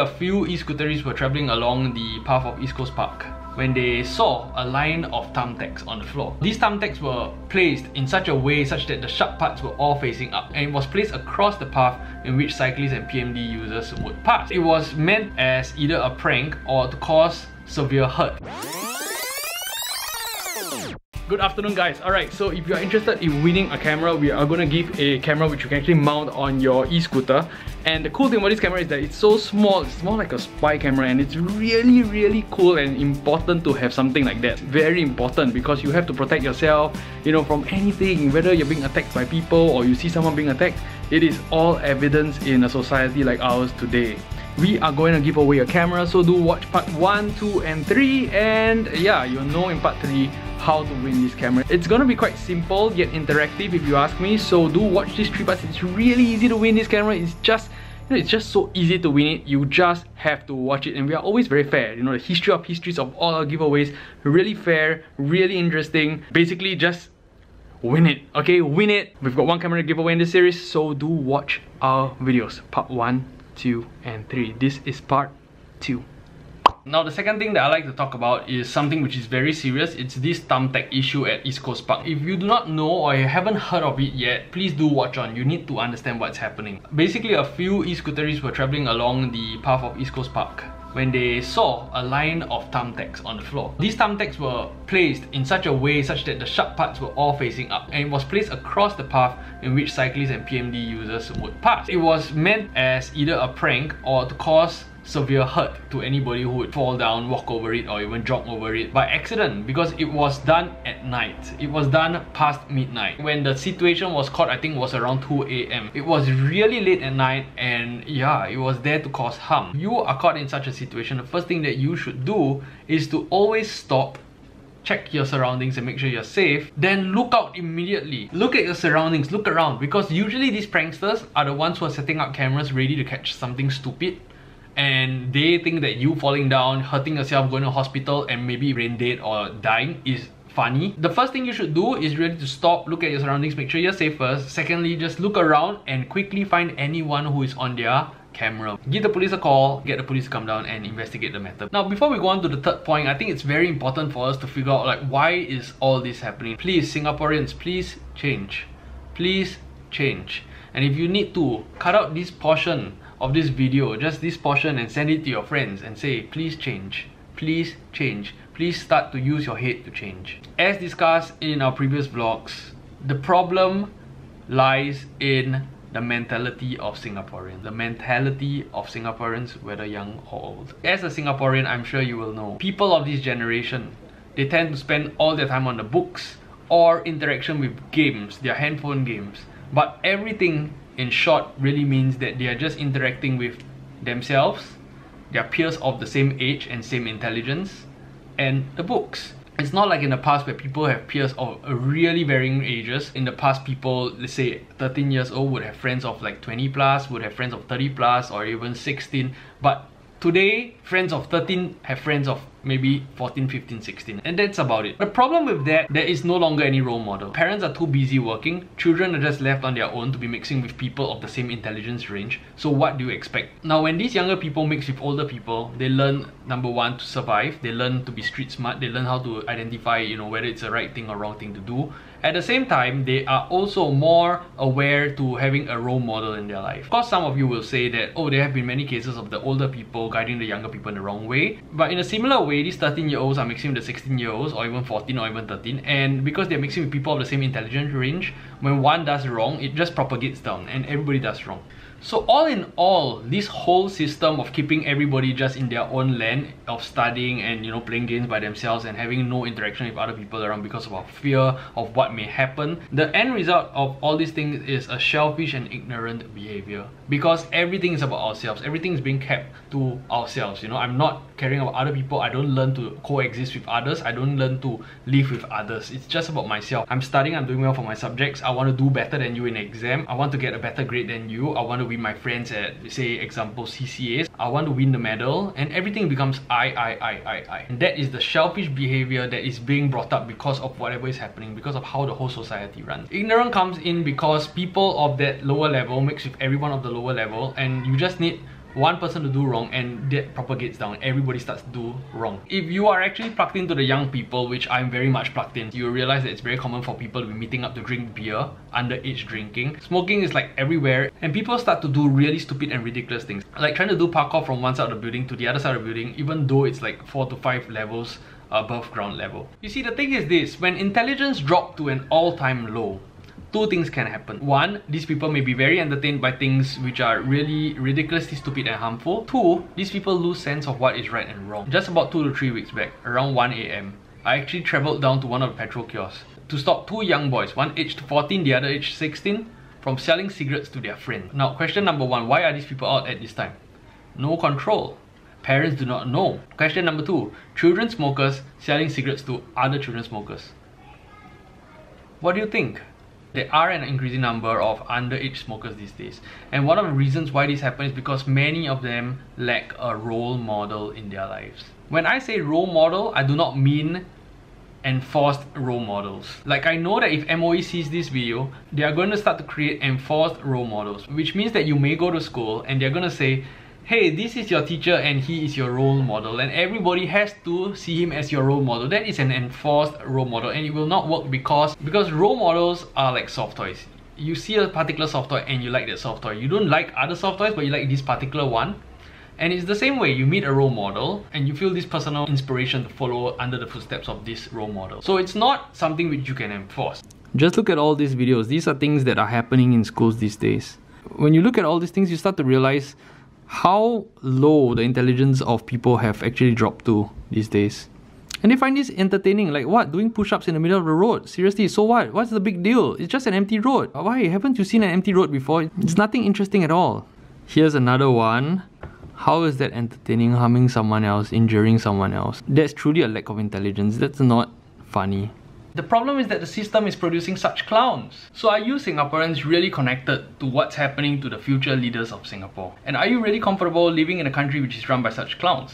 A few e-scooterists were travelling along the path of East Coast Park when they saw a line of thumbtacks on the floor. These thumbtacks were placed in such a way such that the sharp parts were all facing up, and it was placed across the path in which cyclists and PMD users would pass. It was meant as either a prank or to cause severe hurt. Good afternoon guys. Alright, so if you are interested in winning a camera, we are going to give a camera which you can actually mount on your e-scooter. And the cool thing about this camera is that it's so small, it's more like a spy camera, and it's really cool and important to have something like that. Very important, because you have to protect yourself, you know, from anything, whether you're being attacked by people or you see someone being attacked. It is all evidence in a society like ours today. We are going to give away a camera, so do watch part 1, 2 and 3, and yeah, you'll know in part 3 how to win this camera. It's gonna be quite simple yet interactive if you ask me, so do watch these 3 parts. It's really easy to win this camera. It's just, you know, it's just so easy to win it. You just have to watch it, and we are always very fair. You know, the histories of all our giveaways, really fair, really interesting. Basically just win it, okay? Win it. We've got 1 camera giveaway in this series, so do watch our videos. Part 1, 2 and 3. This is part 2. Now the second thing that I like to talk about is something which is very serious. It's this thumbtack issue at East Coast Park. If you do not know or you haven't heard of it yet, please do watch on. You need to understand what's happening. Basically, a few e-scooterists were travelling along the path of East Coast Park when they saw a line of thumbtacks on the floor. These thumbtacks were placed in such a way such that the sharp parts were all facing up, and it was placed across the path in which cyclists and PMD users would pass. It was meant as either a prank or to cause severe hurt to anybody who would fall down, walk over it, or even jog over it by accident, because it was done at night. It was done past midnight. When the situation was caught, I think it was around 2 AM. It was really late at night, and yeah, it was there to cause harm. You are caught in such a situation, the first thing that you should do is to always stop, check your surroundings and make sure you're safe, then look out immediately. Look at your surroundings, look around, because usually these pranksters are the ones who are setting up cameras ready to catch something stupid, and they think that you falling down, hurting yourself, going to hospital and maybe brain dead or dying is funny. The first thing you should do is really to stop, look at your surroundings, make sure you're safe first. Secondly, just look around and quickly find anyone who is on their camera. Give the police a call, get the police to come down and investigate the matter. Now, before we go on to the third point, I think it's very important for us to figure out, like, why is all this happening? Please, Singaporeans, please change. Please change. And if you need to, cut out this portion of this video, just this portion, and send it to your friends and say, please change. Please change. Please start to use your head to change. As discussed in our previous vlogs, the problem lies in the mentality of Singaporeans. The mentality of Singaporeans, whether young or old. As a Singaporean, I'm sure you will know, people of this generation, they tend to spend all their time on the books or interaction with games, their handphone games. But everything, in short, really means that they are just interacting with themselves, their peers of the same age and same intelligence, and the books. It's not like in the past where people have peers of really varying ages. In the past, people, let's say 13 years old, would have friends of like 20 plus, would have friends of 30 plus, or even 16. But today, friends of 13 have friends of maybe 14, 15, 16, and that's about it. The problem with that, there is no longer any role model. Parents are too busy working, children are just left on their own to be mixing with people of the same intelligence range. So what do you expect? Now, when these younger people mix with older people, they learn, number one, to survive. They learn to be street smart. They learn how to identify, you know, whether it's the right thing or wrong thing to do. At the same time, they are also more aware to having a role model in their life. Of course, some of you will say that, oh, there have been many cases of the older people guiding the younger people in the wrong way. But in a similar way, these 13-year-olds are mixing with the 16-year-olds, or even 14 or even 13. And because they're mixing with people of the same intelligence range, when one does wrong, it just propagates down and everybody does wrong. So all in all, this whole system of keeping everybody just in their own lane of studying and, you know, playing games by themselves and having no interaction with other people around because of our fear of what may happen, the end result of all these things is a selfish and ignorant behavior. Because everything is about ourselves. Everything is being kept to ourselves. You know, I'm not caring about other people. I don't learn to coexist with others. I don't learn to live with others. It's just about myself. I'm studying, I'm doing well for my subjects. I want to do better than you in exam. I want to get a better grade than you. I want to win my friends at, say, example, CCAs. I want to win the medal, and everything becomes I. And that is the selfish behavior that is being brought up because of whatever is happening, because of how the whole society runs. Ignorance comes in because people of that lower level mix with everyone of the lower level, and you just need one person to do wrong and that propagates down. Everybody starts to do wrong. If you are actually plugged into the young people, which I'm very much plugged in, you realize that it's very common for people to be meeting up to drink beer, underage drinking. Smoking is like everywhere, and people start to do really stupid and ridiculous things. Like trying to do parkour from one side of the building to the other side of the building, even though it's like 4 to 5 levels above ground level. You see, the thing is this, when intelligence drops to an all-time low, two things can happen. One, these people may be very entertained by things which are really ridiculously stupid and harmful. Two, these people lose sense of what is right and wrong. Just about 2 to 3 weeks back, around 1 AM, I actually travelled down to one of the petrol kiosks to stop two young boys, one aged 14, the other aged 16, from selling cigarettes to their friend. Now, question number one, why are these people out at this time? No control. Parents do not know. Question number two, children smokers selling cigarettes to other children smokers. What do you think? There are an increasing number of underage smokers these days, and one of the reasons why this happens is because many of them lack a role model in their lives. When I say role model, I do not mean enforced role models. Like, I know that if MOE sees this video, they are going to start to create enforced role models, which means that you may go to school and they're going to say, hey, this is your teacher and he is your role model, and everybody has to see him as your role model. That is an enforced role model, and it will not work because role models are like soft toys. You see a particular soft toy and you like that soft toy. You don't like other soft toys, but you like this particular one. And it's the same way, you meet a role model and you feel this personal inspiration to follow under the footsteps of this role model. So it's not something which you can enforce. Just look at all these videos. These are things that are happening in schools these days. When you look at all these things, you start to realize how low the intelligence of people have actually dropped to these days. And they find this entertaining. Like, what? Doing push-ups in the middle of the road? Seriously, so what? What's the big deal? It's just an empty road. Why? Haven't you seen an empty road before? It's nothing interesting at all. Here's another one. How is that entertaining? Harming someone else, injuring someone else. That's truly a lack of intelligence. That's not funny. The problem is that the system is producing such clowns. So are you Singaporeans really connected to what's happening to the future leaders of Singapore? And are you really comfortable living in a country which is run by such clowns?